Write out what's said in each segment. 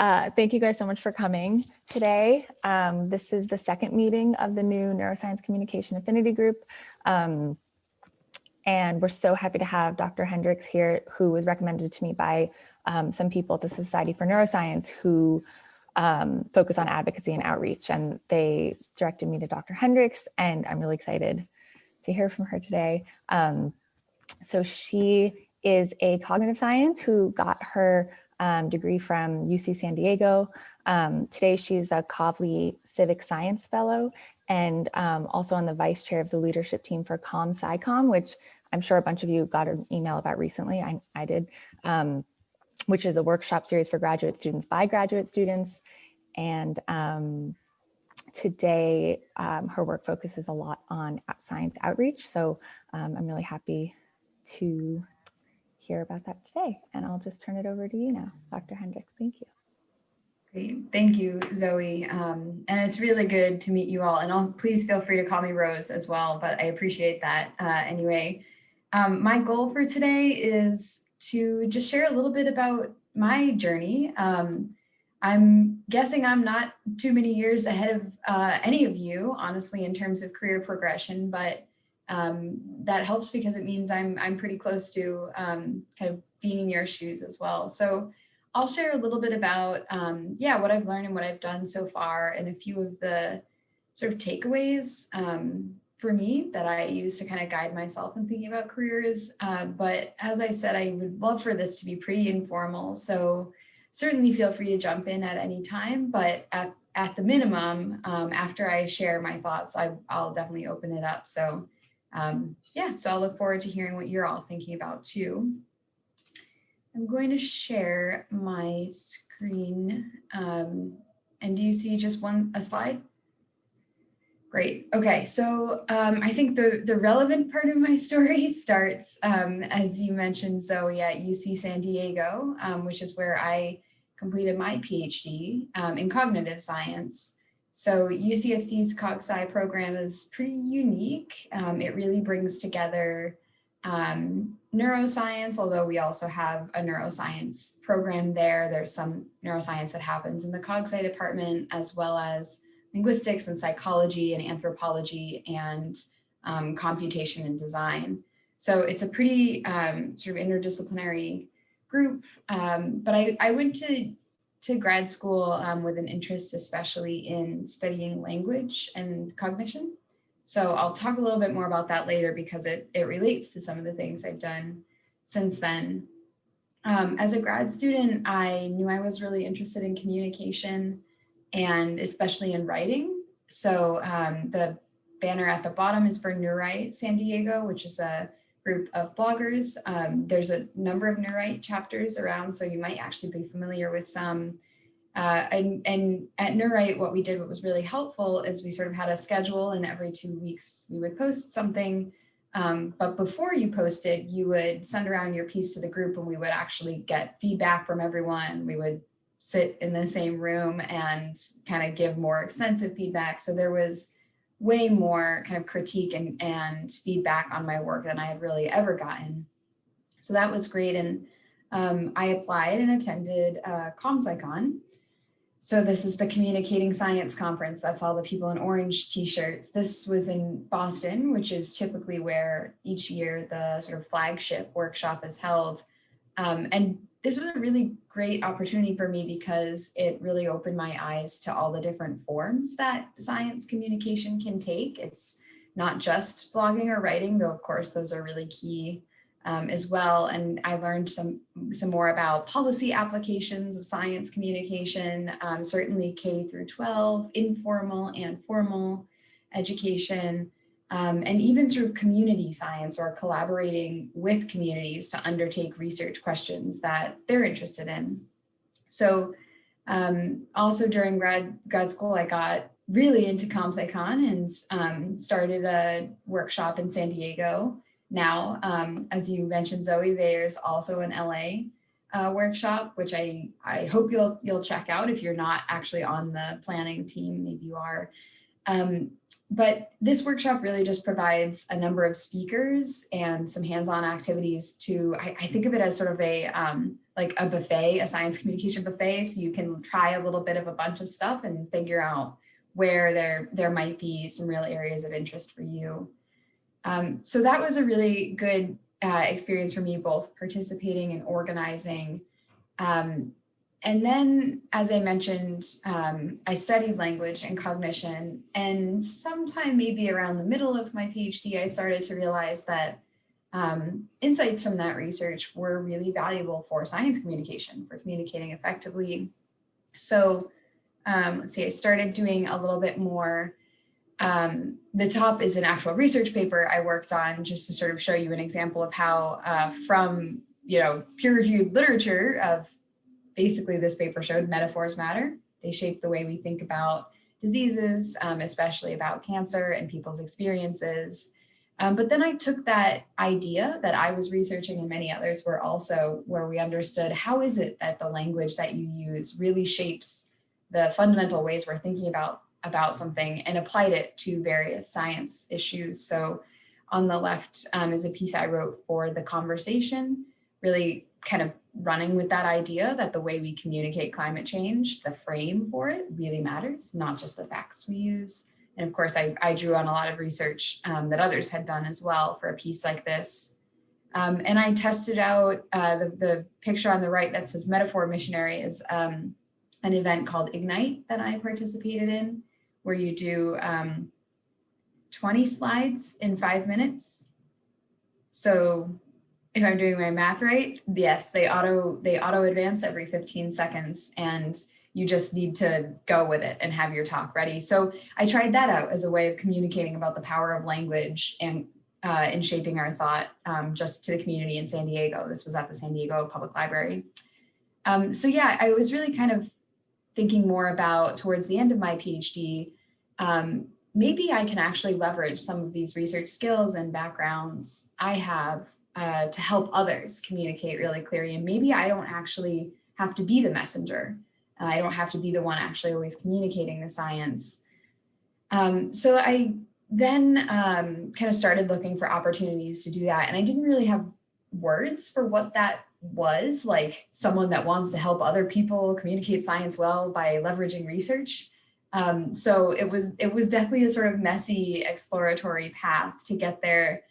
Thank you guys so much for coming today. This is the second meeting of the new Neuroscience Communication Affinity Group. And we're so happy to have Dr. Hendricks here, who was recommended to me by some people at the Society for Neuroscience who focus on advocacy and outreach. And they directed me to Dr. Hendricks, and I'm really excited to hear from her today. So she is a cognitive science who got her degree from UC San Diego. Today she's a Kavli Civic Science Fellow and also on the vice chair of the leadership team for ComSciCon, which I'm sure a bunch of you got an email about recently. I did, which is a workshop series for graduate students by graduate students. And today her work focuses a lot on science outreach. So I'm really happy to hear about that today. And I'll just turn it over to you now, Dr. Hendricks. Thank you. Great. Thank you, Zoe. And it's really good to meet you all. And also, please feel free to call me Rose as well, but I appreciate that anyway. My goal for today is to just share a little bit about my journey. I'm guessing I'm not too many years ahead of any of you, honestly, in terms of career progression, but that helps because it means I'm pretty close to kind of being in your shoes as well. So I'll share a little bit about, what I've learned and what I've done so far and a few of the sort of takeaways for me that I use to kind of guide myself in thinking about careers. But as I said, I would love for this to be pretty informal. So certainly feel free to jump in at any time, but at the minimum, after I share my thoughts, I'll definitely open it up. So so I'll look forward to hearing what you're all thinking about too. I'm going to share my screen. And do you see just a slide? Great. Okay, so I think the relevant part of my story starts, as you mentioned, Zoe, at UC San Diego, which is where I completed my PhD in cognitive science. So UCSD's ComSci program is pretty unique. It really brings together neuroscience, although we also have a neuroscience program there. There's some neuroscience that happens in the CogSci department, as well as linguistics and psychology and anthropology and computation and design. So it's a pretty sort of interdisciplinary group. But I went to grad school with an interest especially in studying language and cognition. So I'll talk a little bit more about that later because it relates to some of the things I've done since then. As a grad student, I knew I was really interested in communication and especially in writing. So the banner at the bottom is for Neurite San Diego, which is a group of bloggers. There's a number of Neurite chapters around, so you might actually be familiar with some. And at Neurite, what we did, what was really helpful is we sort of had a schedule, and every 2 weeks we would post something. But before you posted, you would send around your piece to the group and we would actually get feedback from everyone. We would sit in the same room and kind of give more extensive feedback. So there was way more kind of critique and feedback on my work than I had really ever gotten. So that was great. And I applied and attended ComSciCon. So this is the Communicating Science Conference. That's all the people in orange t-shirts. This was in Boston, which is typically where each year the sort of flagship workshop is held. And this was a really great opportunity for me because it really opened my eyes to all the different forms that science communication can take. It's not just blogging or writing, though of course those are really key as well. And I learned some more about policy applications of science communication, certainly K through 12, informal and formal education, and even through community science or collaborating with communities to undertake research questions that they're interested in. So also during grad school, I got really into ComSciCon and started a workshop in San Diego. Now, as you mentioned, Zoe, there's also an LA workshop, which I hope you'll check out if you're not actually on the planning team, maybe you are. But this workshop really just provides a number of speakers and some hands-on activities to, I think of it as sort of a, like a buffet, a science communication buffet. So you can try a little bit of a bunch of stuff and figure out where there might be some real areas of interest for you. So that was a really good experience for me, both participating and organizing. And then, as I mentioned, I studied language and cognition, and sometime maybe around the middle of my PhD, I started to realize that insights from that research were really valuable for science communication, for communicating effectively. So let's see, I started doing a little bit more. The top is an actual research paper I worked on, just to sort of show you an example of how from peer-reviewed literature of basically this paper showed metaphors matter. They shape the way we think about diseases, especially about cancer and people's experiences. But then I took that idea that I was researching and many others were also, where we understood how is it that the language that you use really shapes the fundamental ways we're thinking about something, and applied it to various science issues. So on the left is a piece I wrote for The Conversation, really kind of running with that idea that the way we communicate climate change, the frame for it really matters, not just the facts we use. And of course, I drew on a lot of research that others had done as well for a piece like this. And I tested out the picture on the right that says Metaphor Missionary is an event called Ignite that I participated in, where you do 20 slides in 5 minutes. So if I'm doing my math right, yes, they auto advance every 15 seconds, and you just need to go with it and have your talk ready. So I tried that out as a way of communicating about the power of language and in shaping our thought just to the community in San Diego. This was at the San Diego Public Library. So yeah, I was really kind of thinking more about, towards the end of my PhD, maybe I can actually leverage some of these research skills and backgrounds I have to help others communicate really clearly. And maybe I don't actually have to be the messenger. I don't have to be the one actually always communicating the science. So I then kind of started looking for opportunities to do that. And I didn't really have words for what that was, like someone that wants to help other people communicate science well by leveraging research. So it was definitely a sort of messy exploratory path to get there.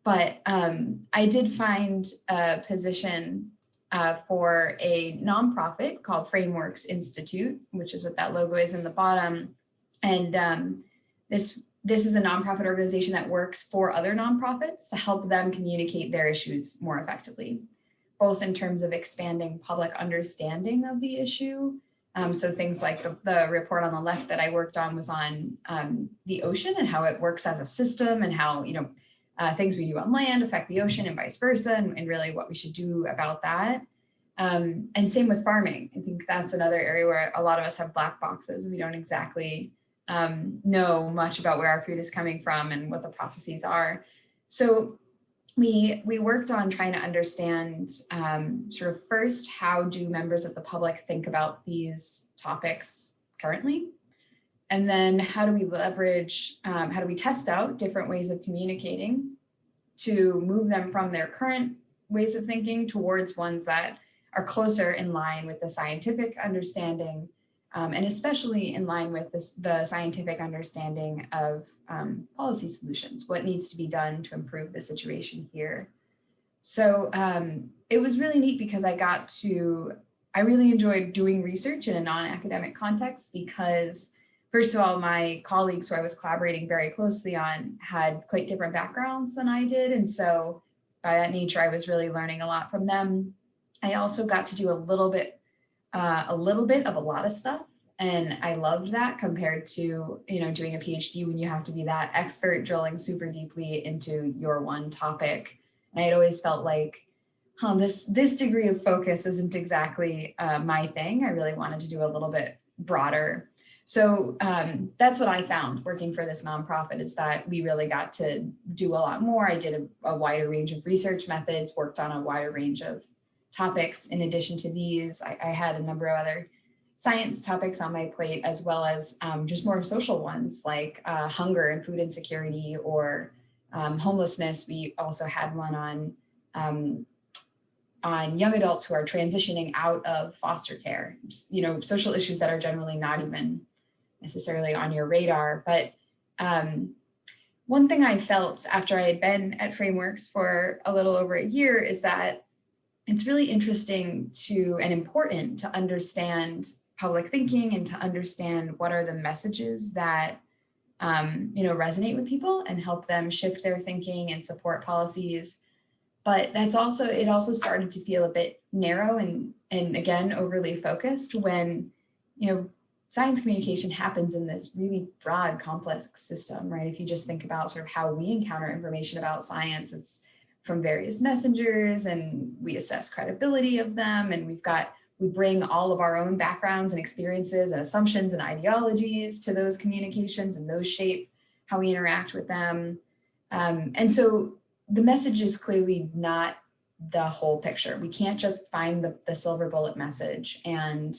But I did find a position for a nonprofit called Frameworks Institute, which is what that logo is in the bottom. And this is a nonprofit organization that works for other nonprofits to help them communicate their issues more effectively, both in terms of expanding public understanding of the issue. So things like the report on the left that I worked on was on the ocean and how it works as a system, and how things we do on land affect the ocean and vice versa, and really what we should do about that. And same with farming. I think that's another area where a lot of us have black boxes. We don't exactly know much about where our food is coming from and what the processes are. So we worked on trying to understand sort of first, how do members of the public think about these topics currently? And then how do we leverage, how do we test out different ways of communicating to move them from their current ways of thinking towards ones that are closer in line with the scientific understanding, and especially in line with the scientific understanding of policy solutions, what needs to be done to improve the situation here. So it was really neat because I really enjoyed doing research in a non-academic context, because first of all, my colleagues who I was collaborating very closely on had quite different backgrounds than I did. And so by that nature, I was really learning a lot from them. I also got to do a little bit of a lot of stuff. And I loved that, compared to, doing a PhD when you have to be that expert drilling super deeply into your one topic. And I had always felt like, this degree of focus isn't exactly my thing. I really wanted to do a little bit broader. So that's what I found working for this nonprofit, is that we really got to do a lot more. I did a wider range of research methods, worked on a wider range of topics. In addition to these, I had a number of other science topics on my plate, as well as just more social ones like hunger and food insecurity, or homelessness. We also had one on young adults who are transitioning out of foster care, you know, social issues that are generally not even necessarily on your radar. But one thing I felt after I had been at Frameworks for a little over a year is that it's really interesting and important to understand public thinking and to understand what are the messages that resonate with people and help them shift their thinking and support policies. But it also started to feel a bit narrow and again overly focused when science communication happens in this really broad, complex system, right? If you just think about sort of how we encounter information about science, it's from various messengers, and we assess credibility of them, and we bring all of our own backgrounds and experiences and assumptions and ideologies to those communications, and those shape how we interact with them. And so the message is clearly not the whole picture. We can't just find the silver bullet message and,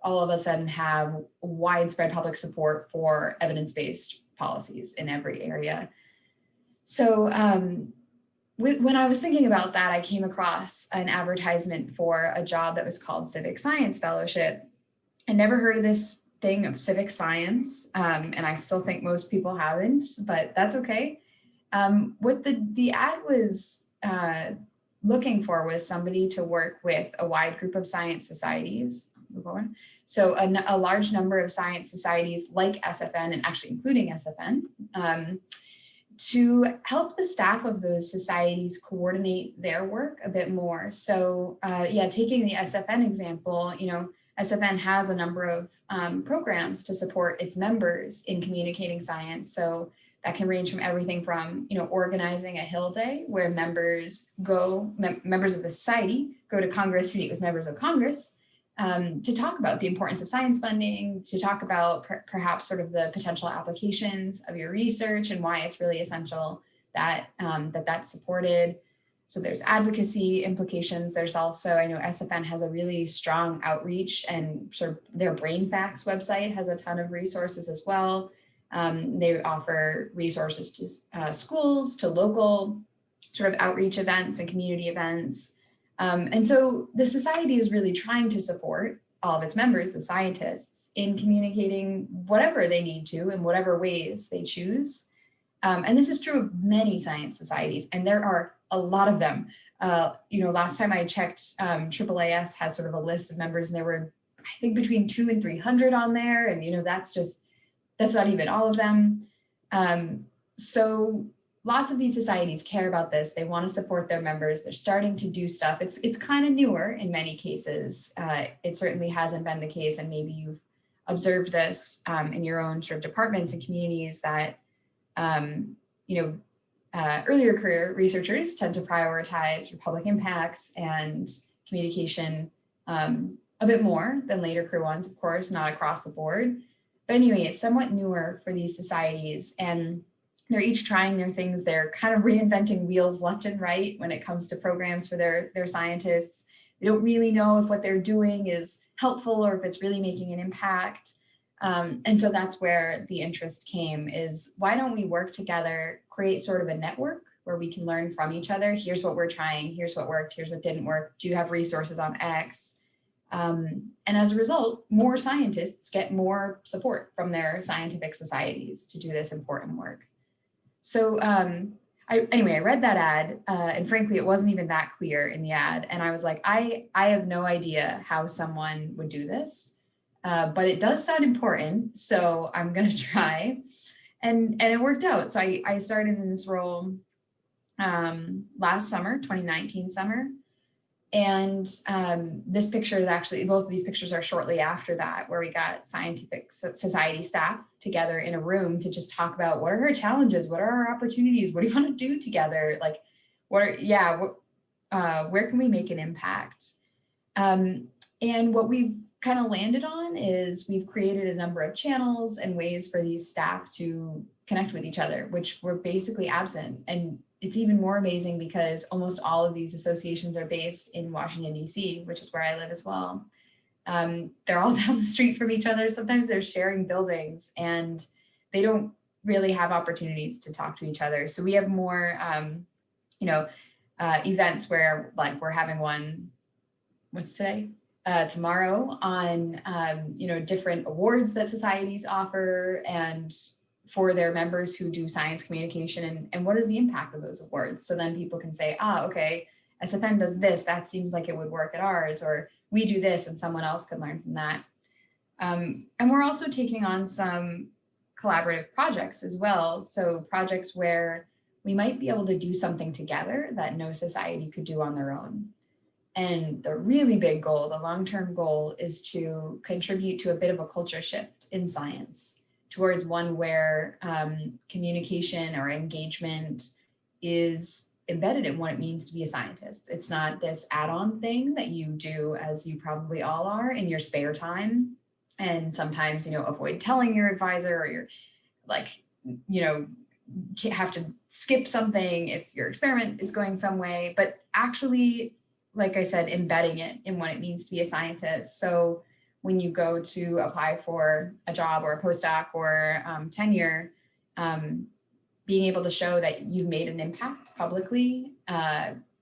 all of a sudden have widespread public support for evidence-based policies in every area. So when I was thinking about that, I came across an advertisement for a job that was called Civic Science Fellowship. I never heard of this thing of civic science, and I still think most people haven't, but that's okay. What the ad was looking for was somebody to work with a wide group of science societies. So a large number of science societies like SFN, and actually including SFN, to help the staff of those societies coordinate their work a bit more. So taking the SFN example, SFN has a number of programs to support its members in communicating science. So that can range from everything from, organizing a Hill Day where members of the society go to Congress to meet with members of Congress, to talk about the importance of science funding, to talk about perhaps sort of the potential applications of your research and why it's really essential that that's supported. So there's advocacy implications. There's also, I know SFN has a really strong outreach, and sort of their Brain Facts website has a ton of resources as well. They offer resources to schools, to local sort of outreach events and community events. And so the society is really trying to support all of its members, the scientists, in communicating whatever they need to in whatever ways they choose. And this is true of many science societies, and there are a lot of them. Last time I checked, AAAS has sort of a list of members, and there were, I think, between 200 and 300 on there. And, that's not even all of them. So lots of these societies care about this. They want to support their members. They're starting to do stuff. It's kind of newer in many cases. It certainly hasn't been the case, and maybe you've observed this in your own sort of departments and communities that, earlier career researchers tend to prioritize public impacts and communication a bit more than later career ones, of course, not across the board. But anyway, it's somewhat newer for these societies, and they're each trying their things. They're kind of reinventing wheels left and right when it comes to programs for their scientists. They don't really know if what they're doing is helpful or if it's really making an impact. And so that's where the interest came, is why don't we work together, create sort of a network where we can learn from each other. Here's what we're trying. Here's what worked. Here's what didn't work. Do you have resources on X? And as a result, more scientists get more support from their scientific societies to do this important work. So I read that ad, and frankly, it wasn't even that clear in the ad. And I was like, I have no idea how someone would do this, but it does sound important. So I'm going to try. And it worked out. So I started in this role last summer, 2019 summer. And this picture is actually, both of these pictures are shortly after that, where we got scientific society staff together in a room to just talk about what are our challenges, what are our opportunities, what do you want to do together? Like, where can we make an impact? And what we've kind of landed on is we've created a number of channels and ways for these staff to connect with each other, which were basically absent. And it's even more amazing because almost all of these associations are based in Washington, D.C., which is where I live as well. They're all down the street from each other. Sometimes they're sharing buildings and they don't really have opportunities to talk to each other. So we have more, events where like we're having one, what's today? Tomorrow on, different awards that societies offer and for their members who do science communication and what is the impact of those awards. So then people can say, okay, SFN does this, that seems like it would work at ours, or we do this and someone else could learn from that. And we're also taking on some collaborative projects as well. So projects where we might be able to do something together that no society could do on their own. And the really big goal, the long-term goal, is to contribute to a bit of a culture shift in science towards one where communication or engagement is embedded in what it means to be a scientist. It's not this add-on thing that you do, as you probably all are, in your spare time. And sometimes, avoid telling your advisor, or you're like, have to skip something if your experiment is going some way, but actually, like I said, embedding it in what it means to be a scientist. So when you go to apply for a job or a postdoc or tenure, being able to show that you've made an impact publicly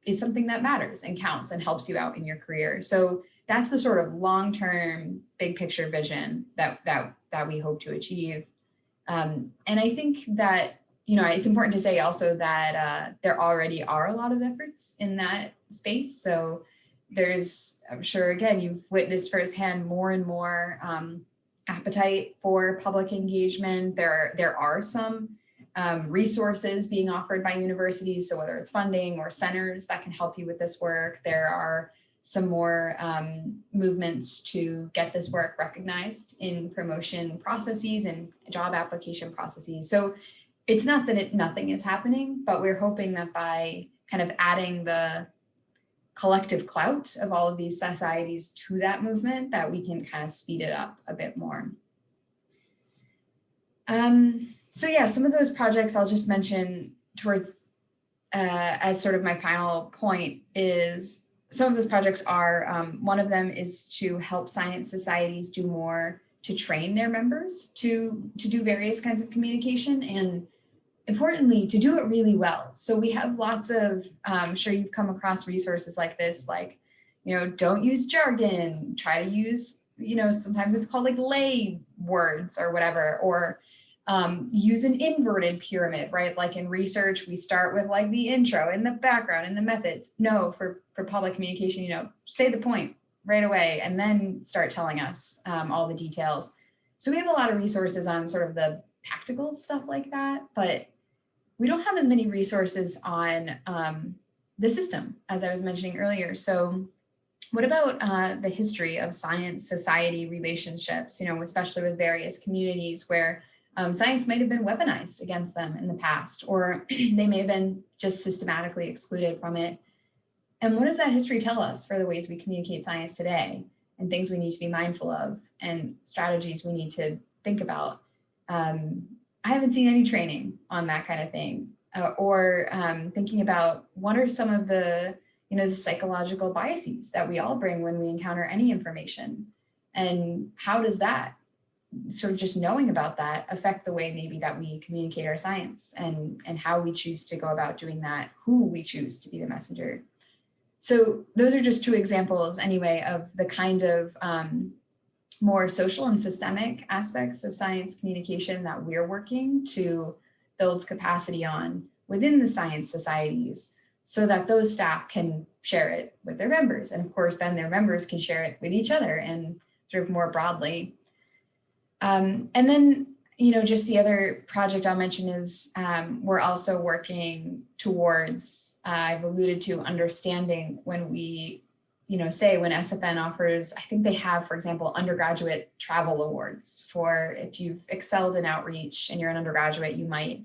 is something that matters and counts and helps you out in your career. So that's the sort of long-term, big picture vision that we hope to achieve. And I think that, it's important to say also that there already are a lot of efforts in that space. So there's, I'm sure, again, you've witnessed firsthand more and more appetite for public engagement. There are some resources being offered by universities. So whether it's funding or centers that can help you with this work, there are some more movements to get this work recognized in promotion processes and job application processes. So it's not that nothing is happening, but we're hoping that by kind of adding the collective clout of all of these societies to that movement, that we can kind of speed it up a bit more. So yeah, some of those projects I'll just mention towards as sort of my final point is some of those projects are, one of them is to help science societies do more to train their members to do various kinds of communication, and importantly, to do it really well. So we have lots of, I'm sure you've come across resources like this, like, don't use jargon, try to use, sometimes it's called like lay words or whatever, or use an inverted pyramid, right? Like in research, we start with like the intro and the background and the methods. No, for public communication, say the point right away and then start telling us all the details. So we have a lot of resources on sort of the tactical stuff like that, but we don't have as many resources on the system, as I was mentioning earlier. So what about the history of science society relationships, especially with various communities where science might have been weaponized against them in the past, or they may have been just systematically excluded from it. And what does that history tell us for the ways we communicate science today, and things we need to be mindful of, and strategies we need to think about? I haven't seen any training on that kind of thing, or thinking about what are some of the, the psychological biases that we all bring when we encounter any information, and how does that sort of just knowing about that affect the way maybe that we communicate our science, and how we choose to go about doing that, who we choose to be the messenger. So those are just two examples anyway of the kind of more social and systemic aspects of science communication that we're working to build capacity on within the science societies, so that those staff can share it with their members. And of course, then their members can share it with each other and sort of more broadly. And then, just the other project I'll mention is we're also working towards, I've alluded to, understanding when we, say when SFN offers, I think they have, for example, undergraduate travel awards for if you've excelled in outreach and you're an undergraduate, you might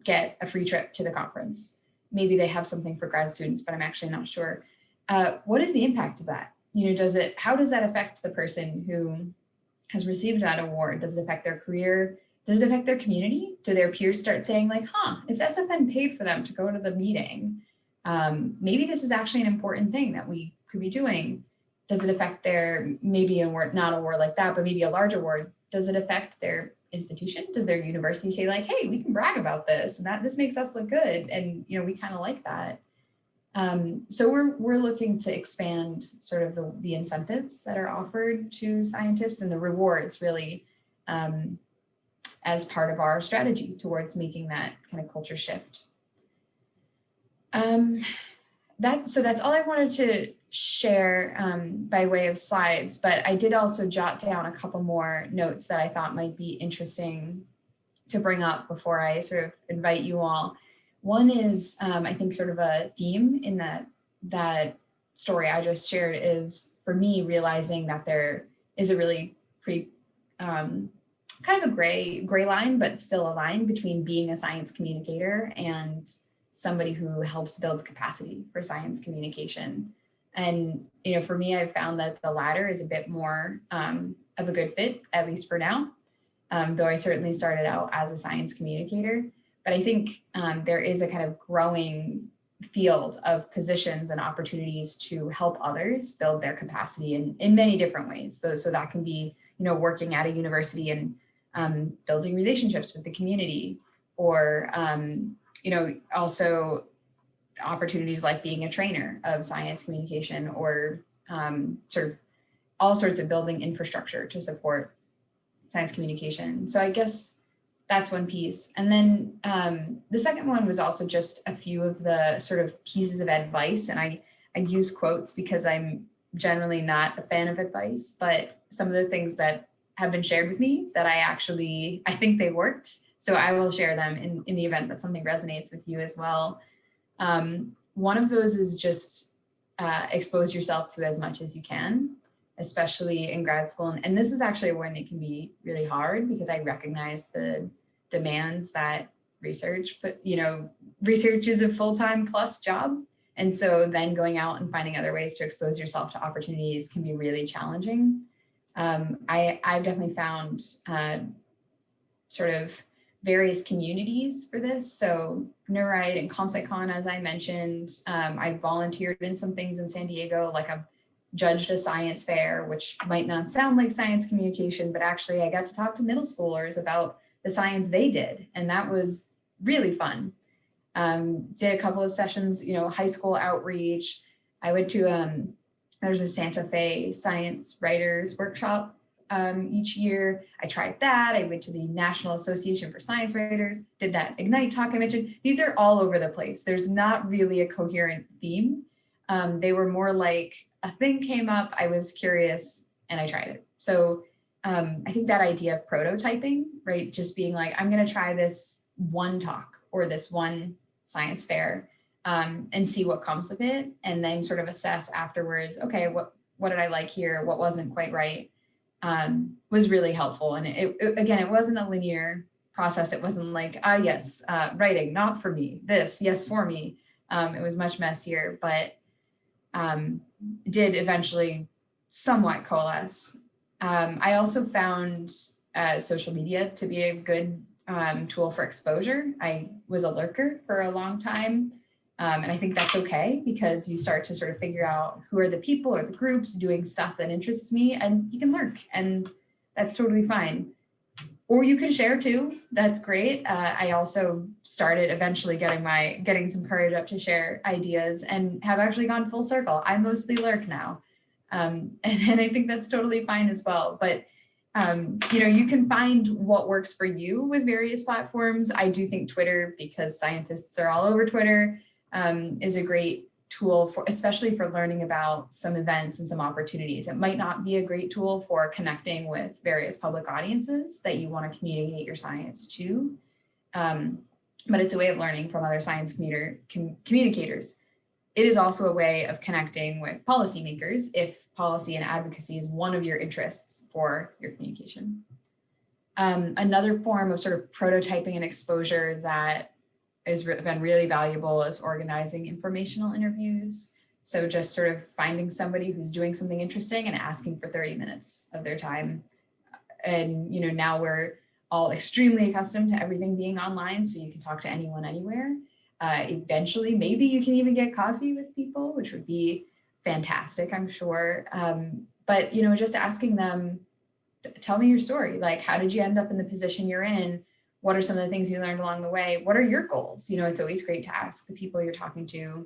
get a free trip to the conference. Maybe they have something for grad students, but I'm actually not sure. What is the impact of that? How does that affect the person who has received that award? Does it affect their career? Does it affect their community? Do their peers start saying like, if SFN paid for them to go to the meeting, maybe this is actually an important thing that we could be doing. does it affect their, maybe a award, not award like that, but maybe a large award, does it affect their institution? Does their university say like, hey, we can brag about this and that this makes us look good? And, you know, we kind of like that. So we're looking to expand sort of the incentives that are offered to scientists and the rewards really as part of our strategy towards making that kind of culture shift. So that's all I wanted to share by way of slides, but I did also jot down a couple more notes that I thought might be interesting to bring up before I sort of invite you all. One is, I think, sort of a theme in that story I just shared is, for me, realizing that there is a really pretty kind of a gray line, but still a line between being a science communicator and somebody who helps build capacity for science communication. And, you know, for me, I've found that the latter is a bit more of a good fit, at least for now, though I certainly started out as a science communicator. But I think there is a kind of growing field of positions and opportunities to help others build their capacity in many different ways. So that can be, you know, working at a university and building relationships with the community, or you know, also opportunities like being a trainer of science communication, or sort of all sorts of building infrastructure to support science communication. So I guess that's one piece. And then the second one was also just a few of the sort of pieces of advice. And I use quotes because I'm generally not a fan of advice, but some of the things that have been shared with me that I think they worked. So I will share them in the event that something resonates with you as well. One of those is just expose yourself to as much as you can, especially in grad school. And this is actually when it can be really hard, because I recognize the demands that research, but, you know, research is a full-time plus job. And so then going out and finding other ways to expose yourself to opportunities can be really challenging. I've definitely found sort of various communities for this. So Neurite and ComSciCon, as I mentioned, I volunteered in some things in San Diego, like I judged a science fair, which might not sound like science communication, but actually I got to talk to middle schoolers about the science they did. And that was really fun. Did a couple of sessions, you know, high school outreach. I went to, there's a Santa Fe science writers workshop each year. I tried that. I went to the National Association for Science Writers, did that Ignite talk I mentioned. These are all over the place. There's not really a coherent theme. They were more like a thing came up, I was curious, and I tried it. So I think that idea of prototyping, right? Just being like, I'm going to try this one talk or this one science fair and see what comes of it. And then sort of assess afterwards, okay, what did I like here? What wasn't quite right? Was really helpful. And again, it wasn't a linear process. It wasn't like, yes, writing, not for me, this, yes, for me. It was much messier, but did eventually somewhat coalesce. I also found social media to be a good tool for exposure. I was a lurker for a long time. And I think that's okay, because you start to sort of figure out who are the people or the groups doing stuff that interests me, and you can lurk, and that's totally fine. Or you can share too, that's great. I also started eventually getting some courage up to share ideas, and have actually gone full circle. I mostly lurk now. And I think that's totally fine as well. But you know, you can find what works for you with various platforms. I do think Twitter, because scientists are all over Twitter, is a great tool for, especially for learning about some events and some opportunities. It might not be a great tool for connecting with various public audiences that you want to communicate your science to, but it's a way of learning from other science communicators. It is also a way of connecting with policymakers if policy and advocacy is one of your interests for your communication. Another form of sort of prototyping and exposure that has been really valuable is organizing informational interviews. So just sort of finding somebody who's doing something interesting and asking for 30 minutes of their time. And, you know, now we're all extremely accustomed to everything being online, so you can talk to anyone anywhere. Eventually, maybe you can even get coffee with people, which would be fantastic, I'm sure. But, you know, just asking them, tell me your story. Like, how did you end up in the position you're in? What are some of the things you learned along the way? What are your goals? You know, it's always great to ask the people you're talking to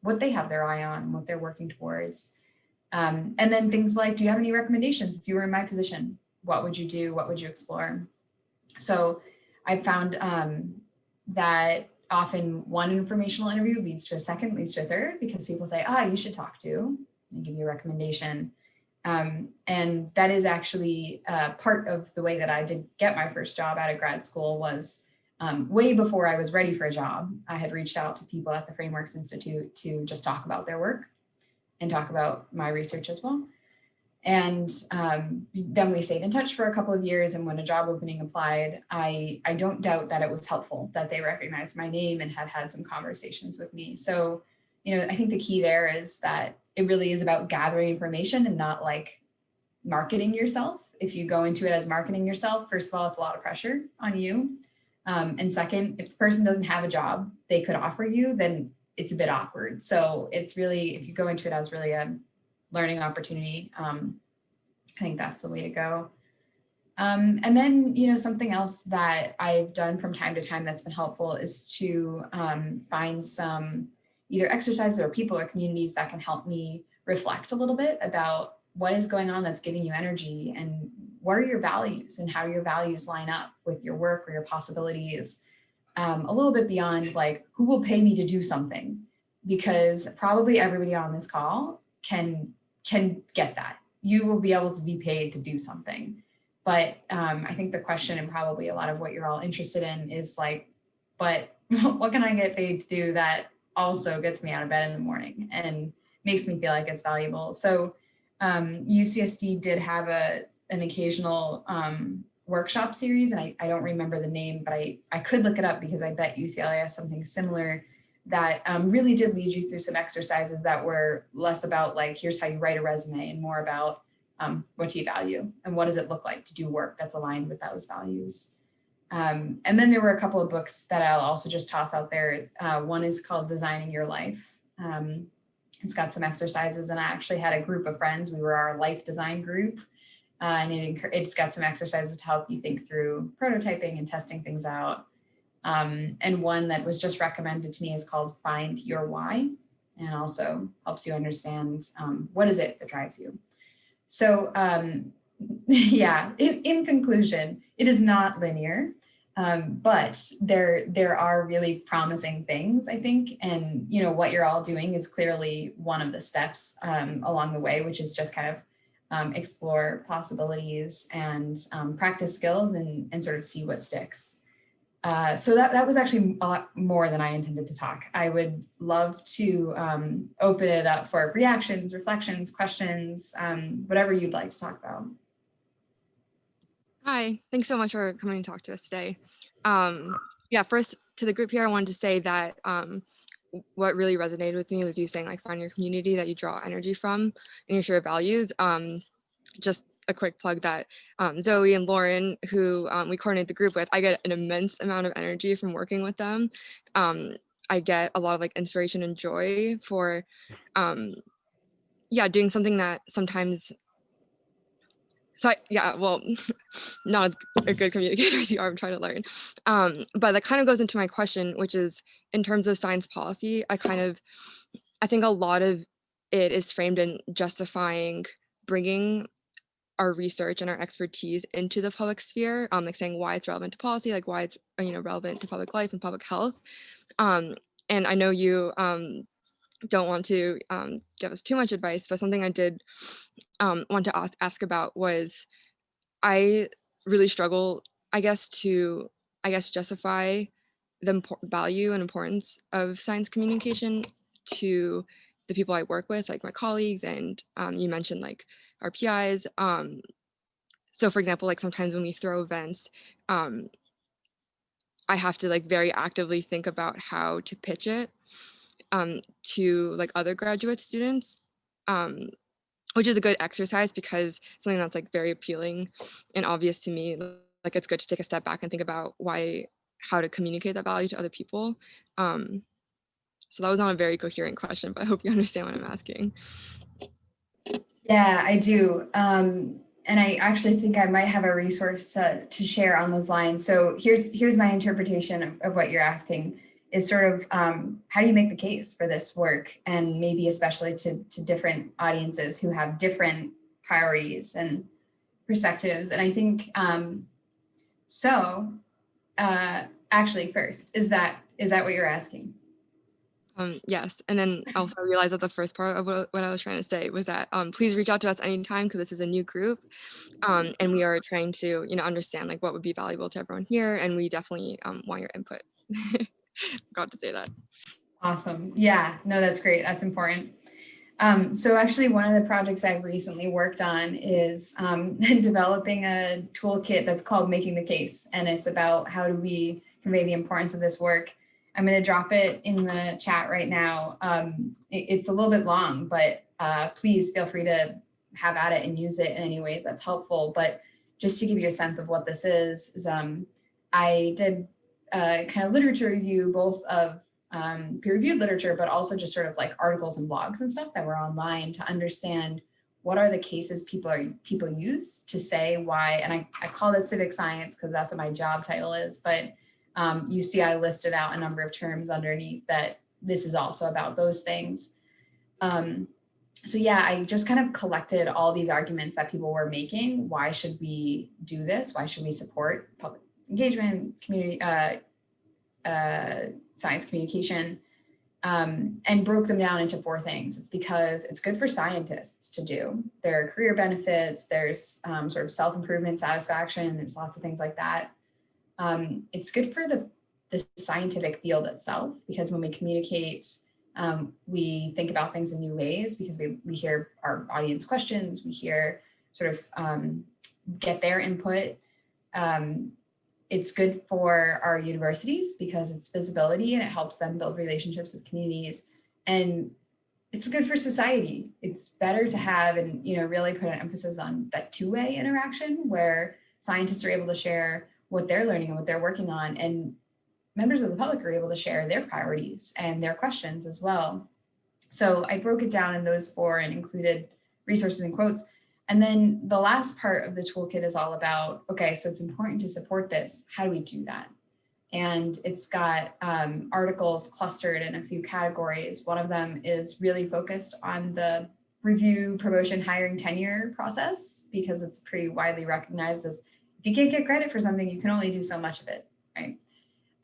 what they have their eye on, what they're working towards. And then things like, do you have any recommendations? If you were in my position, what would you do? What would you explore? So I found that often one informational interview leads to a second, leads to a third, because people say, you should talk to, and give you a recommendation. And that is actually part of the way that I did get my first job out of grad school was way before I was ready for a job. I had reached out to people at the Frameworks Institute to just talk about their work and talk about my research as well. And then we stayed in touch for a couple of years. And when a job opening applied, I don't doubt that it was helpful that they recognized my name and had some conversations with me. So, you know, I think the key there is that it really is about gathering information and not like marketing yourself. If you go into it as marketing yourself, first of all, it's a lot of pressure on you. And second, if the person doesn't have a job they could offer you, then it's a bit awkward. So it's really, if you go into it as really a learning opportunity, I think that's the way to go. And then, you know, something else that I've done from time to time that's been helpful is to find some either exercises or people or communities that can help me reflect a little bit about what is going on that's giving you energy and what are your values and how your values line up with your work or your possibilities. A little bit beyond like, who will pay me to do something? Because probably everybody on this call can get that. You will be able to be paid to do something. But I think the question and probably a lot of what you're all interested in is like, but what can I get paid to do that also gets me out of bed in the morning and makes me feel like it's valuable? So UCSD did have an occasional workshop series, and I don't remember the name, but I could look it up because I bet UCLA has something similar that really did lead you through some exercises that were less about like, here's how you write a resume and more about what do you value and what does it look like to do work that's aligned with those values. And then there were a couple of books that I'll also just toss out there. One is called Designing Your Life. It's got some exercises, and I actually had a group of friends. We were our life design group, and it's got some exercises to help you think through prototyping and testing things out. And one that was just recommended to me is called Find Your Why, and also helps you understand what is it that drives you. So yeah, in conclusion, it is not linear, but there are really promising things, I think. And, you know, what you're all doing is clearly one of the steps along the way, which is just kind of explore possibilities and practice skills and sort of see what sticks. So that was actually a lot more than I intended to talk. I would love to open it up for reactions, reflections, questions, whatever you'd like to talk about. Hi, thanks so much for coming to talk to us today. Yeah, first to the group here, I wanted to say that what really resonated with me was you saying like find your community that you draw energy from and your shared values. Just a quick plug that Zoe and Lauren, who we coordinate the group with, I get an immense amount of energy from working with them. I get a lot of like inspiration and joy for doing something that sometimes, well, not as a good communicator as you are, I'm trying to learn. But that kind of goes into my question, which is in terms of science policy, I think a lot of it is framed in justifying bringing our research and our expertise into the public sphere, like saying why it's relevant to policy, like why it's relevant to public life and public health. And I know you don't want to give us too much advice, but something I did want to ask about was I really struggle, I guess, to justify the value and importance of science communication to the people I work with, like my colleagues, and you mentioned like our PIs. So for example, like sometimes when we throw events, I have to like very actively think about how to pitch it to like other graduate students, which is a good exercise because something that's like very appealing and obvious to me. Like it's good to take a step back and think about how to communicate that value to other people. So that was not a very coherent question, but I hope you understand what I'm asking. Yeah, I do. And I actually think I might have a resource to share on those lines. So here's my interpretation of what you're asking is sort of how do you make the case for this work, and maybe especially to different audiences who have different priorities and perspectives. And I think actually first, is that what you're asking? Yes, and then also I realized that the first part of what I was trying to say was that please reach out to us anytime, because this is a new group, and we are trying to understand like what would be valuable to everyone here, and we definitely want your input. Got to say that. Awesome. Yeah, no, that's great. That's important. So actually one of the projects I've recently worked on is developing a toolkit that's called Making the Case. And it's about how do we convey the importance of this work. I'm going to drop it in the chat right now. It's a little bit long, but please feel free to have at it and use it in any ways that's helpful. But just to give you a sense of what this is I did kind of literature review, both of peer-reviewed literature, but also just sort of like articles and blogs and stuff that were online to understand what are the cases people use to say why. And I call it civic science because that's what my job title is. But you see, I listed out a number of terms underneath that this is also about those things. So yeah, I just kind of collected all these arguments that people were making. Why should we do this? Why should we support public engagement, community, science communication, and broke them down into 4 things. It's because it's good for scientists to do. There are career benefits, there's sort of self-improvement, satisfaction, there's lots of things like that. It's good for the scientific field itself, because when we communicate, we think about things in new ways, because we hear our audience questions, we hear sort of get their input. It's good for our universities because it's visibility and it helps them build relationships with communities. And it's good for society. It's better to have and really put an emphasis on that 2-way interaction where scientists are able to share what they're learning and what they're working on, and members of the public are able to share their priorities and their questions as well. So I broke it down in those 4 and included resources and quotes. And then the last part of the toolkit is all about, okay, so it's important to support this. How do we do that? And it's got articles clustered in a few categories. One of them is really focused on the review, promotion, hiring, tenure process, because it's pretty widely recognized as if you can't get credit for something, you can only do so much of it, right?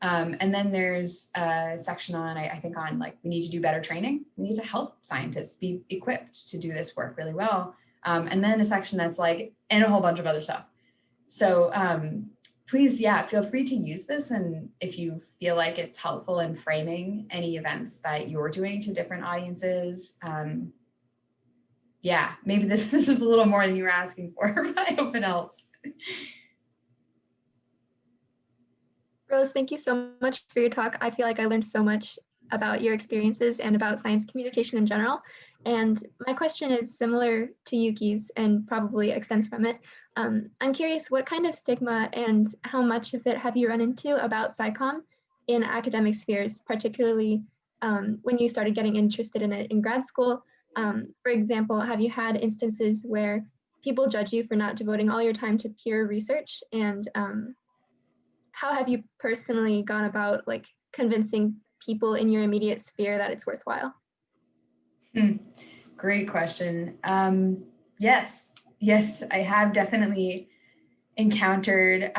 And then there's a section on, I think on like, we need to do better training. We need to help scientists be equipped to do this work really well. And then a section that's like, and a whole bunch of other stuff. So please, yeah, feel free to use this. And if you feel like it's helpful in framing any events that you're doing to different audiences, yeah, maybe this is a little more than you were asking for, but I hope it helps. Rose, thank you so much for your talk. I feel like I learned so much about your experiences and about science communication in general. And my question is similar to Yuki's and probably extends from it. I'm curious, what kind of stigma and how much of it have you run into about SciComm in academic spheres, particularly when you started getting interested in it in grad school? For example, have you had instances where people judge you for not devoting all your time to peer research? And how have you personally gone about like convincing people in your immediate sphere that it's worthwhile? Great question. Yes, I have definitely encountered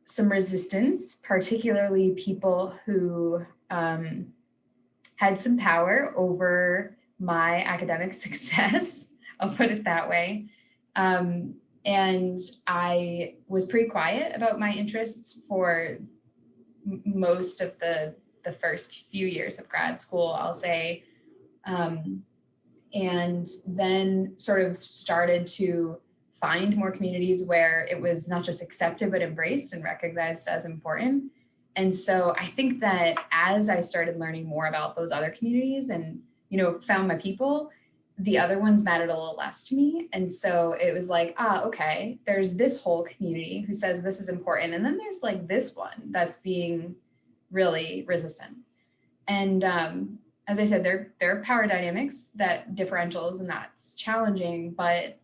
some resistance, particularly people who had some power over my academic success. I'll put it that way. And I was pretty quiet about my interests for most of the first few years of grad school, I'll say. And then sort of started to find more communities where it was not just accepted, but embraced and recognized as important. And so I think that as I started learning more about those other communities and, found my people, the other ones mattered a little less to me. And so it was like, okay, there's this whole community who says this is important. And then there's like this one that's being really resistant. And as I said, there are power dynamics that differentials, and that's challenging, but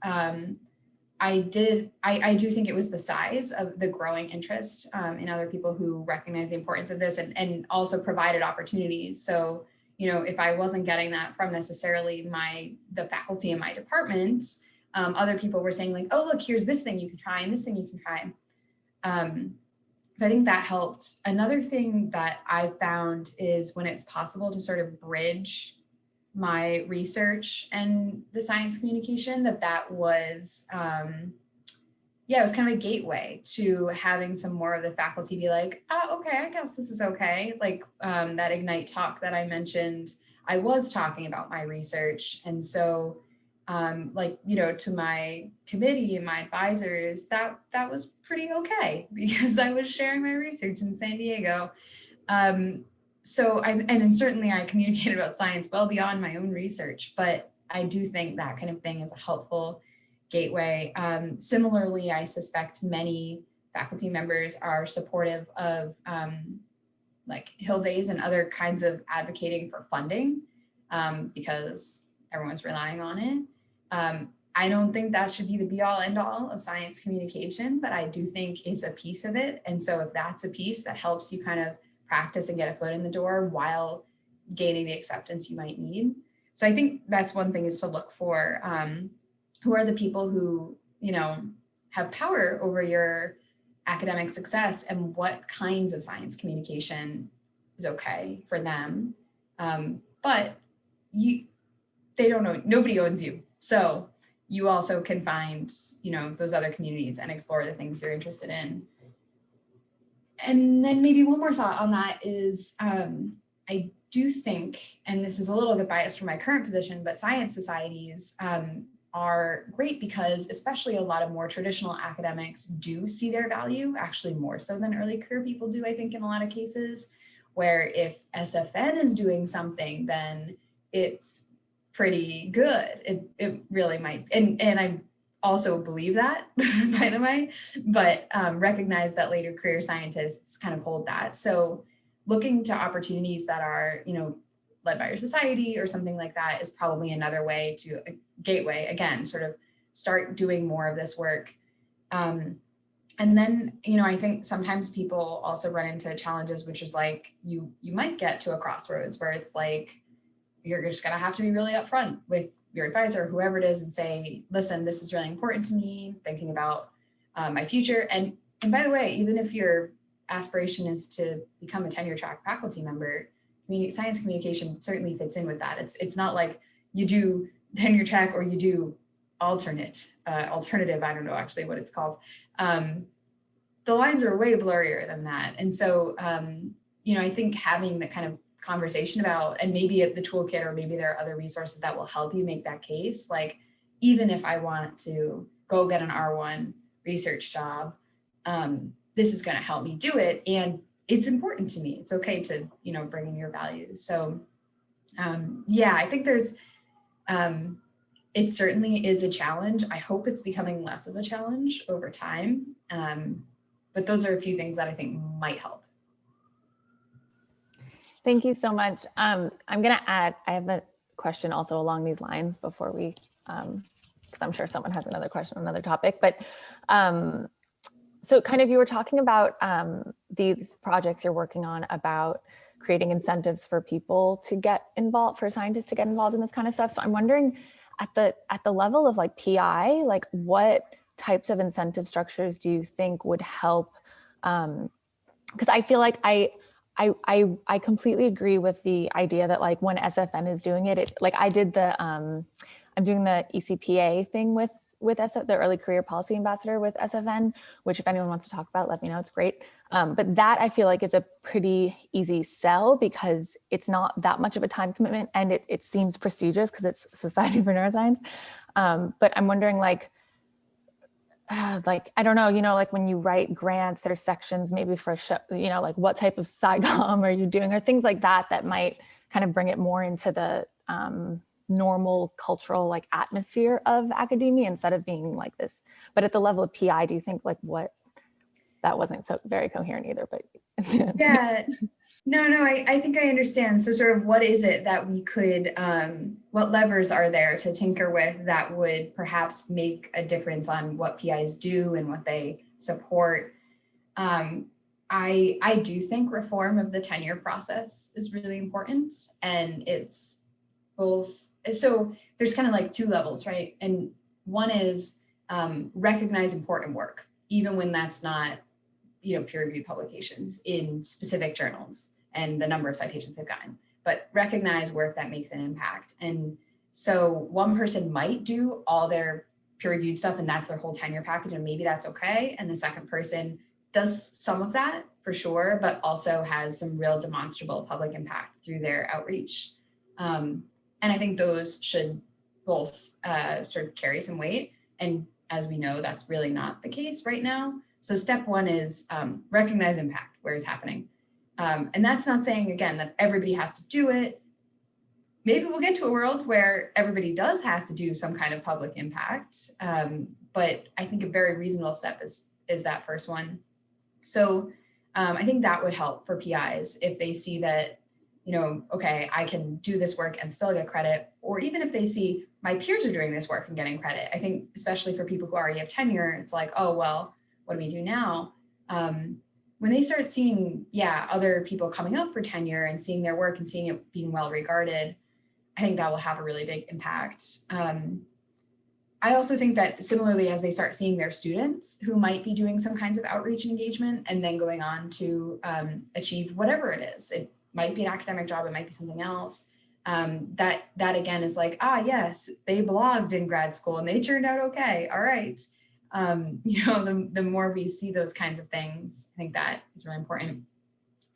I do think it was the size of the growing interest in other people who recognize the importance of this and also provided opportunities. So, you know, if I wasn't getting that from necessarily the faculty in my department, other people were saying like, oh, look, here's this thing you can try and this thing you can try. So I think that helped. Another thing that I found is when it's possible to sort of bridge my research and the science communication, that was, it was kind of a gateway to having some more of the faculty be like, oh, okay, I guess this is okay. Like that Ignite talk that I mentioned, I was talking about my research. And so like, you know, to my committee and my advisors, that was pretty okay because I was sharing my research in San Diego. So and certainly I communicated about science well beyond my own research, but I do think that kind of thing is a helpful gateway. Similarly, I suspect many faculty members are supportive of like Hill Days and other kinds of advocating for funding because everyone's relying on it. I don't think that should be the be all end all of science communication, but I do think it's a piece of it. And so if that's a piece that helps you kind of practice and get a foot in the door while gaining the acceptance you might need. So I think that's one thing, is to look for who are the people who, you know, have power over your academic success and what kinds of science communication is okay for them. But they don't know, nobody owns you. So you also can find, you know, those other communities and explore the things you're interested in. And then maybe one more thought on that is I do think, and this is a little bit biased for my current position, but science societies are great because especially a lot of more traditional academics do see their value, actually more so than early career people do, I think, in a lot of cases, where if SFN is doing something, then it's pretty good. It really might, and I also believe that, by the way, but recognize that later career scientists kind of hold that. So looking to opportunities that are, you know, led by your society or something like that is probably another way to, a gateway, again, sort of start doing more of this work. And then, you know, I think sometimes people also run into challenges, which is like, you might get to a crossroads where it's like, you're just gonna have to be really upfront with your advisor, whoever it is, and say, listen, this is really important to me, thinking about my future. And by the way, even if your aspiration is to become a tenure track faculty member, science communication certainly fits in with that. It's not like you do tenure track or you do alternative, I don't know actually what it's called. The lines are way blurrier than that. And so, you know, I think having the kind of conversation about, and maybe the toolkit, or maybe there are other resources that will help you make that case. Like, even if I want to go get an R1 research job, this is going to help me do it. And it's important to me. It's okay to, you know, bring in your values. So yeah, I think there's, it certainly is a challenge. I hope it's becoming less of a challenge over time. But those are a few things that I think might help. Thank you so much. I'm going to add, I have a question also along these lines before we, because I'm sure someone has another question on another topic, but so kind of you were talking about these projects you're working on about creating incentives for people to get involved, for scientists to get involved in this kind of stuff. So I'm wondering at the level of like PI, like what types of incentive structures do you think would help? Because I feel like I completely agree with the idea that like when SFN is doing it, it's like I did the, I'm doing the ECPA thing with the Early Career Policy Ambassador with SFN, which if anyone wants to talk about, let me know, it's great. But that I feel like is a pretty easy sell because it's not that much of a time commitment and it seems prestigious because it's Society for Neuroscience. But I'm wondering like, I don't know, you know, like when you write grants, there's sections maybe for, you know, like what type of SciComm are you doing or things like that, that might kind of bring it more into the normal cultural like atmosphere of academia instead of being like this. But at the level of PI, do you think like that wasn't so very coherent either, but. Yeah, No, I think I understand. So sort of what is it that we could, what levers are there to tinker with that would perhaps make a difference on what PIs do and what they support? I do think reform of the tenure process is really important, and it's both. So there's kind of like two levels, right? And one is recognize important work, even when that's not, peer-reviewed publications in specific journals and the number of citations they've gotten, but recognize work that makes an impact. And so one person might do all their peer-reviewed stuff and that's their whole tenure package, and maybe that's okay. And the second person does some of that for sure, but also has some real demonstrable public impact through their outreach. And I think those should both sort of carry some weight. And as we know, that's really not the case right now. So step one is recognize impact where it's happening. And that's not saying, again, that everybody has to do it. Maybe we'll get to a world where everybody does have to do some kind of public impact. But I think a very reasonable step is that first one. So I think that would help for PIs if they see that, okay, I can do this work and still get credit, or even if they see my peers are doing this work and getting credit. I think especially for people who already have tenure, it's like, oh, well, what do we do now? When they start seeing, other people coming up for tenure and seeing their work and seeing it being well regarded, I think that will have a really big impact. I also think that similarly, as they start seeing their students who might be doing some kinds of outreach and engagement and then going on to achieve whatever it is, it might be an academic job, it might be something else. That again is like, yes, they blogged in grad school and they turned out okay. All right. The more we see those kinds of things, I think that is really important.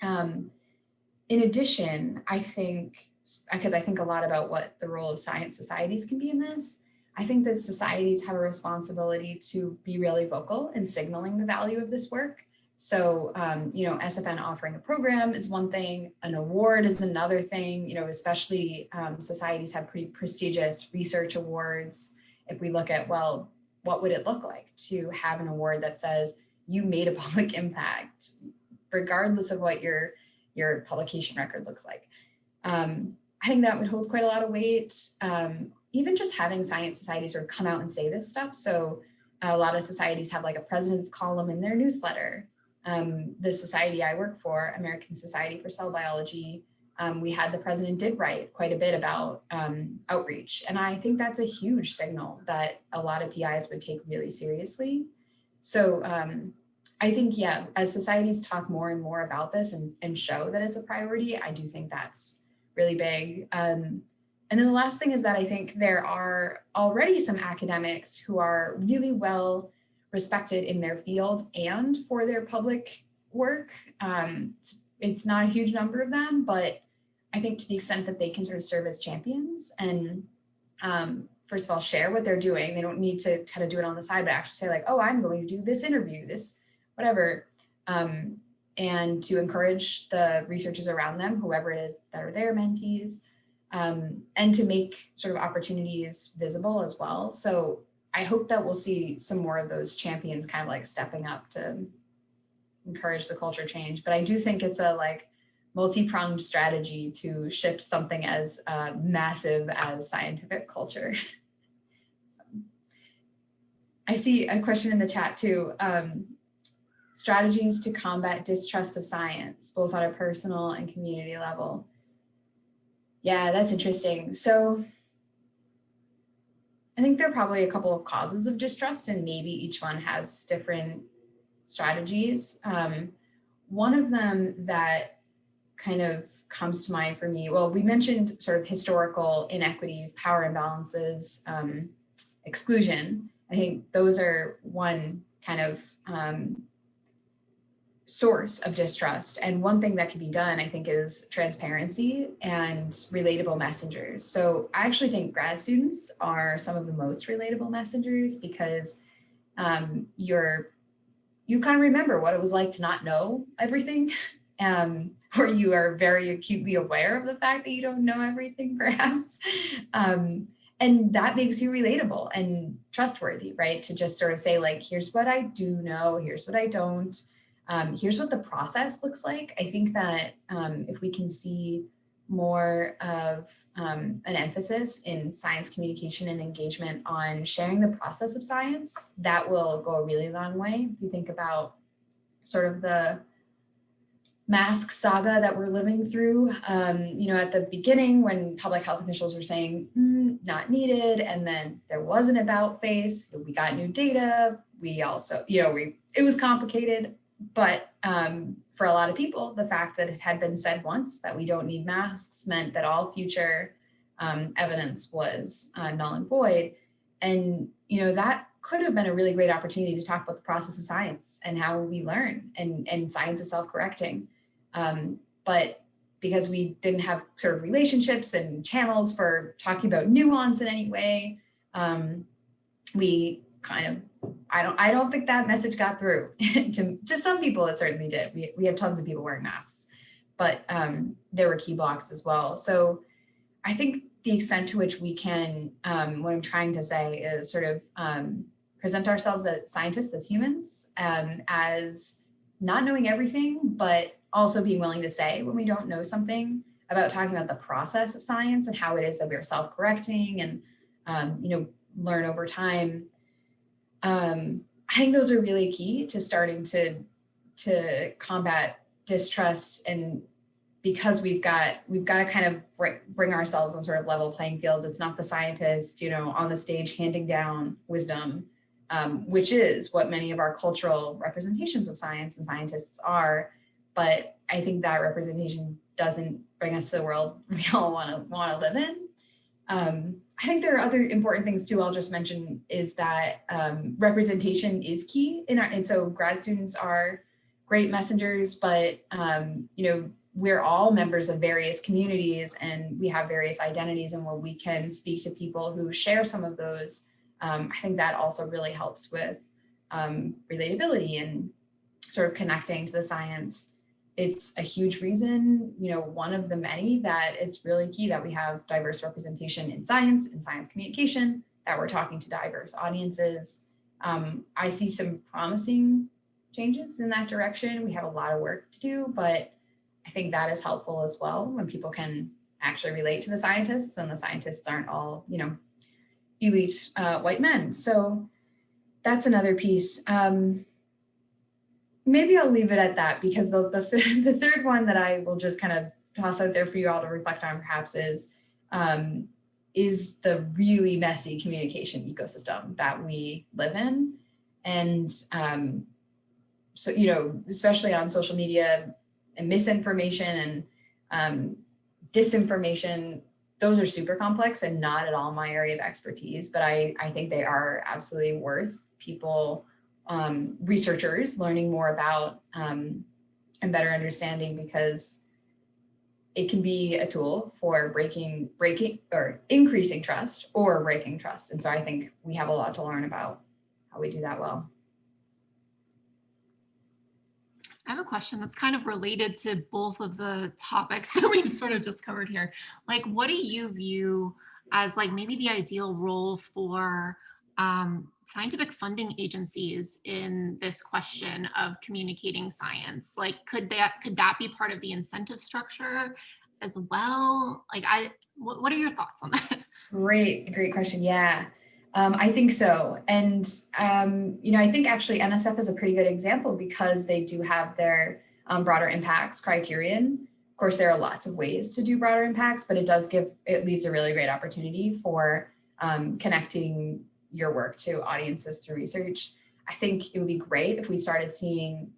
In addition, I think, because I think a lot about what the role of science societies can be in this, I think that societies have a responsibility to be really vocal in signaling the value of this work. So, SFN offering a program is one thing, an award is another thing, especially societies have pretty prestigious research awards. If we look at, well, what would it look like to have an award that says you made a public impact, regardless of what your publication record looks like? I think that would hold quite a lot of weight. Even just having science societies sort of come out and say this stuff. So a lot of societies have like a president's column in their newsletter. The society I work for, American Society for Cell Biology, we had the president did write quite a bit about outreach. And I think that's a huge signal that a lot of PIs would take really seriously. So I think, as societies talk more and more about this and show that it's a priority, I do think that's really big. And then the last thing is that I think there are already some academics who are really well respected in their field and for their public work. It's not a huge number of them, but I think to the extent that they can sort of serve as champions and first of all, share what they're doing. They don't need to kind of do it on the side, but actually say like, oh, I'm going to do this interview, this whatever. And to encourage the researchers around them, whoever it is that are their mentees, and to make sort of opportunities visible as well. So I hope that we'll see some more of those champions kind of like stepping up to encourage the culture change. But I do think it's a like multi-pronged strategy to shift something as massive as scientific culture. So, I see a question in the chat too. Strategies to combat distrust of science, both on a personal and community level. Yeah, that's interesting. So I think there are probably a couple of causes of distrust, and maybe each one has different strategies. One of them that kind of comes to mind for me, well, we mentioned sort of historical inequities, power imbalances, exclusion. I think those are one kind of source of distrust. And one thing that can be done, I think, is transparency and relatable messengers. So I actually think grad students are some of the most relatable messengers because you kind of remember what it was like to not know everything, or you are very acutely aware of the fact that you don't know everything, perhaps. And that makes you relatable and trustworthy, right? To just sort of say like, here's what I do know, here's what I don't. Here's what the process looks like. I think that if we can see more of an emphasis in science communication and engagement on sharing the process of science, that will go a really long way. If you think about sort of the mask saga that we're living through, at the beginning when public health officials were saying not needed, and then there was an about face, we got new data, we also, it was complicated, but for a lot of people, the fact that it had been said once that we don't need masks meant that all future evidence was null and void. And, that could have been a really great opportunity to talk about the process of science and how we learn, and science is self-correcting. But because we didn't have sort of relationships and channels for talking about nuance in any way, we kind of, I don't think that message got through. to some people, it certainly did. We have tons of people wearing masks, but there were key blocks as well. So I think the extent to which we can, what I'm trying to say is sort of present ourselves as scientists, as humans, as not knowing everything, but also being willing to say when we don't know something, about talking about the process of science and how it is that we are self-correcting and, learn over time. I think those are really key to starting to combat distrust, and because we've got to kind of bring ourselves on sort of level playing fields. It's not the scientist, on the stage handing down wisdom, which is what many of our cultural representations of science and scientists are. But I think that representation doesn't bring us to the world we all want to live in. I think there are other important things too. I'll just mention is that representation is key and so grad students are great messengers, but we're all members of various communities and we have various identities, and when we can speak to people who share some of those, I think that also really helps with relatability and sort of connecting to the science. It's a huge reason, one of the many, that it's really key that we have diverse representation in science communication, that we're talking to diverse audiences. I see some promising changes in that direction. We have a lot of work to do, but I think that is helpful as well when people can actually relate to the scientists and the scientists aren't all, elite white men. So that's another piece. Maybe I'll leave it at that, because the third one that I will just kind of toss out there for you all to reflect on perhaps is the really messy communication ecosystem that we live in. And so, especially on social media, and misinformation and disinformation, those are super complex and not at all my area of expertise, but I think they are absolutely worth people, researchers, learning more about and better understanding, because it can be a tool for breaking or increasing trust or breaking trust. And so I think we have a lot to learn about how we do that well. I have a question that's kind of related to both of the topics that we've sort of just covered here. Like, what do you view as like maybe the ideal role for scientific funding agencies in this question of communicating science? Like, could that be part of the incentive structure as well? Like, what are your thoughts on that? Great question. Yeah. I think so. And, I think actually NSF is a pretty good example, because they do have their broader impacts criterion. Of course, there are lots of ways to do broader impacts, but it leaves a really great opportunity for connecting your work to audiences through research. I think it would be great if we started seeing,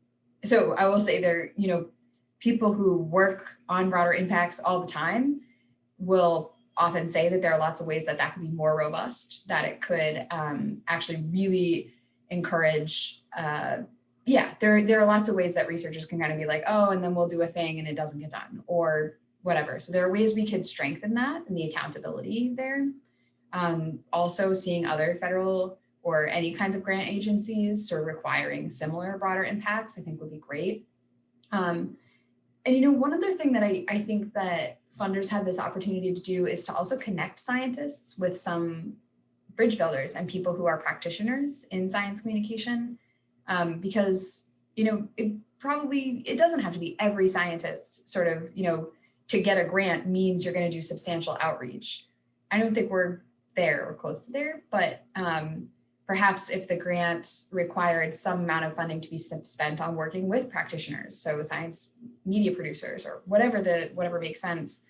so I will say there, people who work on broader impacts all the time will often say that there are lots of ways that could be more robust, that it could actually really encourage, there are lots of ways that researchers can kind of be like, oh, and then we'll do a thing and it doesn't get done or whatever. So there are ways we could strengthen that and the accountability there. Also seeing other federal or any kinds of grant agencies sort of requiring similar broader impacts, I think would be great. And one other thing that I think that funders have this opportunity to do is to also connect scientists with some bridge builders and people who are practitioners in science communication, because it doesn't have to be every scientist sort of, to get a grant means you're going to do substantial outreach. I don't think we're there or close to there, but perhaps if the grant required some amount of funding to be spent on working with practitioners, so science media producers or whatever makes sense,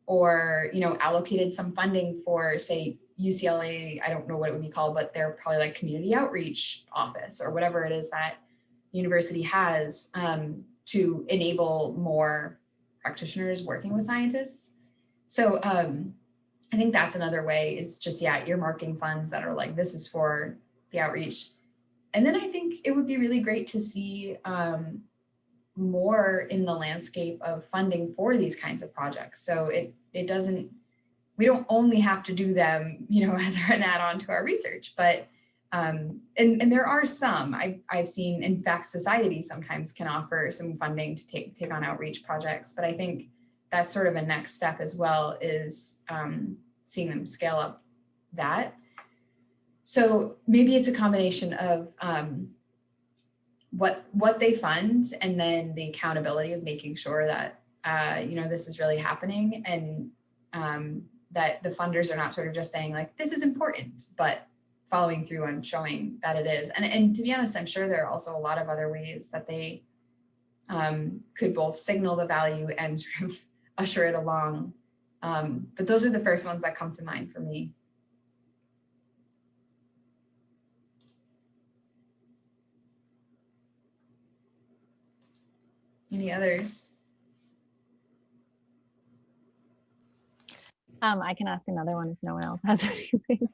or allocated some funding for, say, UCLA, I don't know what it would be called, but they're probably like community outreach office or whatever it is that university has, to enable more practitioners working with scientists. So I think that's another way, is just, earmarking funds that are like, this is for the outreach. And then I think it would be really great to see more in the landscape of funding for these kinds of projects. So we don't only have to do them, as an add-on to our research, but and there are some I've seen. In fact, society sometimes can offer some funding to take on outreach projects, but I think that's sort of a next step as well, is seeing them scale up that. So maybe it's a combination of what they fund, and then the accountability of making sure that this is really happening, and that the funders are not sort of just saying like, this is important, but following through on showing that it is. And to be honest, I'm sure there are also a lot of other ways that they could both signal the value and sort of usher it along. But those are the first ones that come to mind for me. Any others? I can ask another one if no one else has anything.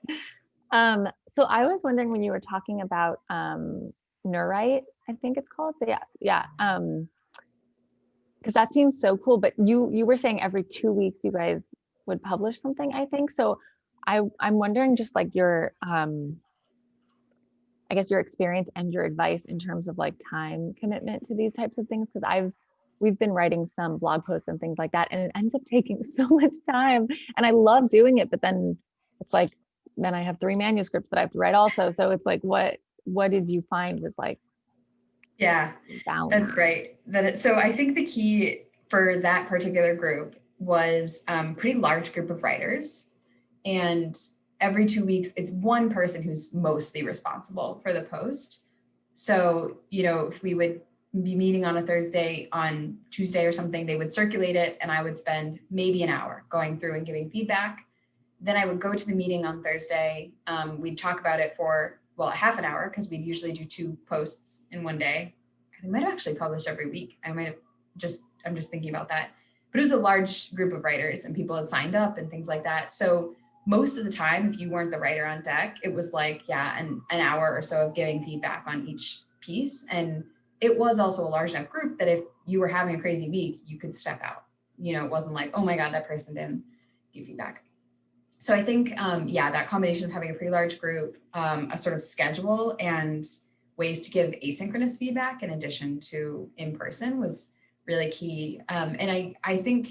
So I was wondering, when you were talking about Neurite, I think it's called, because that seems so cool. But you were saying every 2 weeks you guys would publish something, I think. So I'm wondering, just like your I guess your experience and your advice in terms of like time commitment to these types of things, because we've been writing some blog posts and things like that, and it ends up taking so much time, and I love doing it, but then it's like, then I have 3 manuscripts that I have to write also. So it's like, what did you find was like, balance? That's great. So I think the key for that particular group was pretty large group of writers, and every 2 weeks, it's one person who's mostly responsible for the post. So, if we would be meeting on a Thursday, on Tuesday or something, they would circulate it, and I would spend maybe an hour going through and giving feedback. Then I would go to the meeting on Thursday. We'd talk about it for, a half an hour, because we'd usually do 2 posts in one day. I might have actually published every week. I'm just thinking about that. But it was a large group of writers, and people had signed up and things like that. So most of the time, if you weren't the writer on deck, it was like, an hour or so of giving feedback on each piece. And it was also a large enough group that if you were having a crazy week, you could step out. It wasn't like, oh my God, that person didn't give feedback. So I think, that combination of having a pretty large group, a sort of schedule, and ways to give asynchronous feedback in addition to in-person was really key. And I think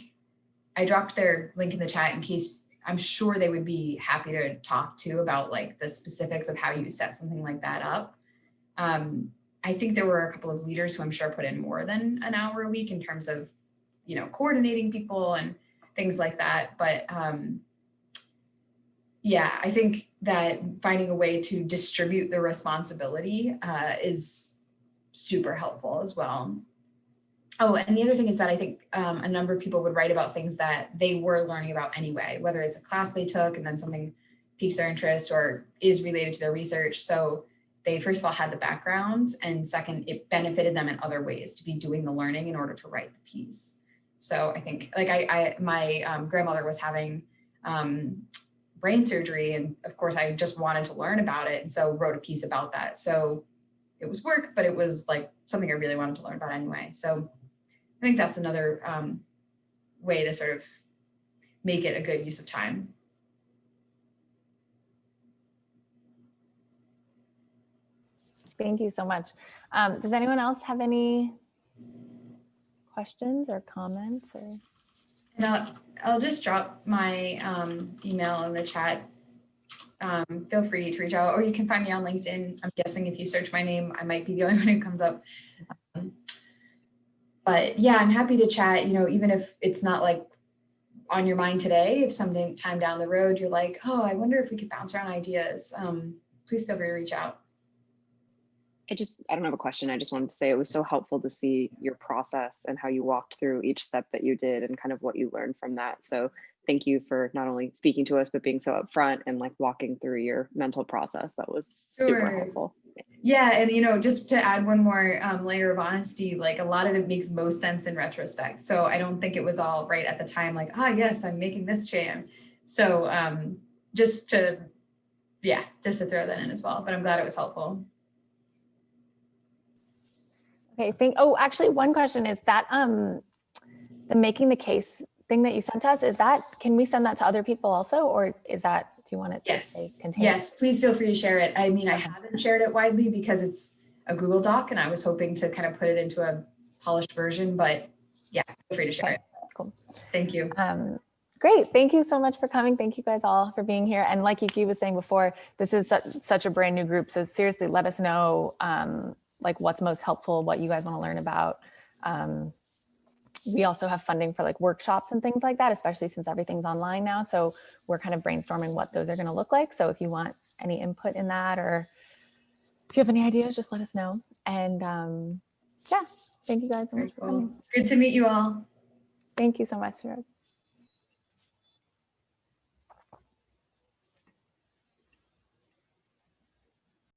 I dropped their link in the chat in case, I'm sure they would be happy to talk to about like the specifics of how you set something like that up. I think there were a couple of leaders who I'm sure put in more than an hour a week in terms of, coordinating people and things like that. But I think that finding a way to distribute the responsibility is super helpful as well. Oh, and the other thing is that I think a number of people would write about things that they were learning about anyway, whether it's a class they took and then something piqued their interest or is related to their research. So they, first of all, had the background, and second, it benefited them in other ways to be doing the learning in order to write the piece. So I think, like, my grandmother was having brain surgery, and of course I just wanted to learn about it, and so wrote a piece about that. So it was work, but it was like something I really wanted to learn about anyway. So I think that's another way to sort of make it a good use of time. Thank you so much. Does anyone else have any questions or comments? And I'll just drop my email in the chat feel free to reach out, or you can find me on LinkedIn. I'm guessing if you search my name, I might be the only one who comes up. But yeah, I'm happy to chat, even if it's not like on your mind today, if sometime time down the road, you're like, oh, I wonder if we could bounce around ideas. Please feel free to reach out. I don't have a question. I just wanted to say it was so helpful to see your process and how you walked through each step that you did and kind of what you learned from that. So thank you for not only speaking to us, but being so upfront and like walking through your mental process. That was super helpful. Yeah, and just to add one more layer of honesty, like a lot of it makes most sense in retrospect. So I don't think it was all right at the time, like, yes, I'm making this change. So just to throw that in as well, but I'm glad it was helpful. Okay, actually one question is that the making the case thing that you sent us, can we send that to other people also, or do you want it to stay contained? Yes, please feel free to share it. I mean, I haven't shared it widely because it's a Google Doc and I was hoping to kind of put it into a polished version, but yeah, feel free to share it. Cool. Thank you. Great. Thank you so much for coming. Thank you guys all for being here. And like Yuki was saying before, this is such a brand new group. So seriously, let us know like what's most helpful, what you guys want to learn about. We also have funding for like workshops and things like that, especially since everything's online now. So we're kind of brainstorming what those are going to look like. So if you want any input in that, or if you have any ideas, just let us know. And yeah, thank you guys so much for coming. Good to meet you all. Thank you so much, Rose.